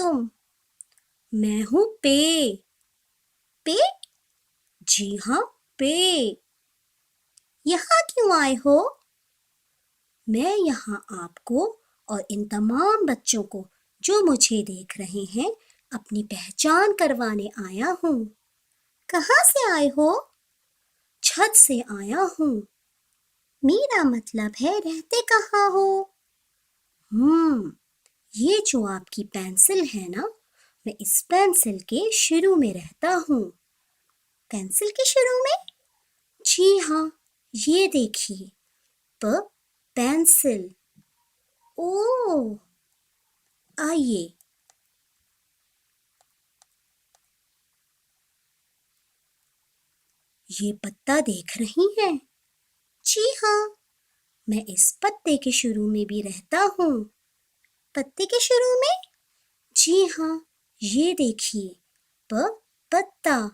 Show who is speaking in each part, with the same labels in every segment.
Speaker 1: तुम? मैं हूँ पे। पे? जी हाँ, पे। यहाँ क्यों आए हो? मैं यहाँ आपको और इन तमाम बच्चों को जो मुझे देख रहे हैं अपनी पहचान करवाने आया हूँ। कहाँ से आए हो? छत से आया हूँ। मेरा मतलब है रहते कहाँ हो? ये जो आपकी पेंसिल है ना, मैं इस पेंसिल के शुरू में रहता हूँ। पेंसिल के शुरू में? जी हाँ, ये देखिए, पेंसिल। ओह, आइए। ये पत्ता देख रही हैं? जी हाँ, मैं इस पत्ते के शुरू में भी रहता हूँ। पत्ते के शुरू में? जी हाँ, ये देखिए, पत्ता।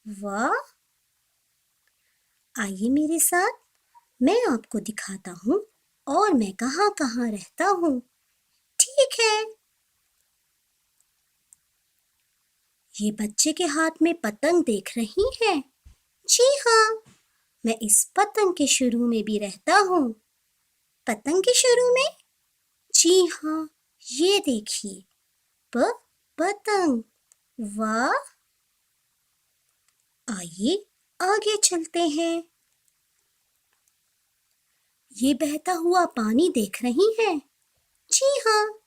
Speaker 1: वाह! आइए मेरे साथ, मैं आपको दिखाता हूँ और मैं कहाँ कहाँ रहता हूँ। ठीक है। ये बच्चे के हाथ में पतंग देख रही हैं? जी हाँ, मैं इस पतंग के शुरू में भी रहता हूँ। पतंग के शुरू में? जी हाँ, ये देखिए, पतंग। वाह! आइए आगे चलते हैं। ये बहता हुआ पानी देख रही हैं? जी हाँ,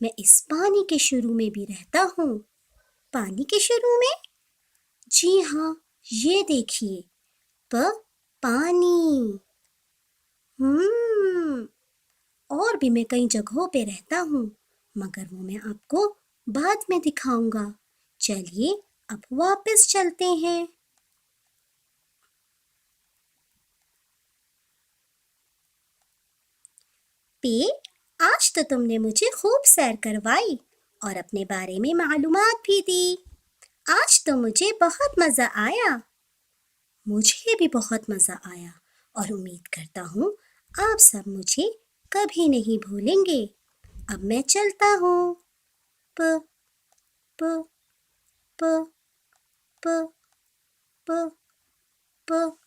Speaker 1: मैं इस पानी के शुरू में भी रहता हूँ। पानी के शुरू में? जी हाँ, ये देखिए, पानी। और भी मैं कई जगहों पे रहता हूँ, मगर वो मैं आपको बाद में दिखाऊंगा। चलिए अब वापस चलते हैं। पे, आज तो तुमने मुझे खूब सैर करवाई और अपने बारे में मालूमात भी दी। आज तो मुझे बहुत मज़ा आया। मुझे भी बहुत मज़ा आया और उम्मीद करता हूँ आप सब मुझे कभी नहीं भूलेंगे। अब मैं चलता हूँ। प प प प प प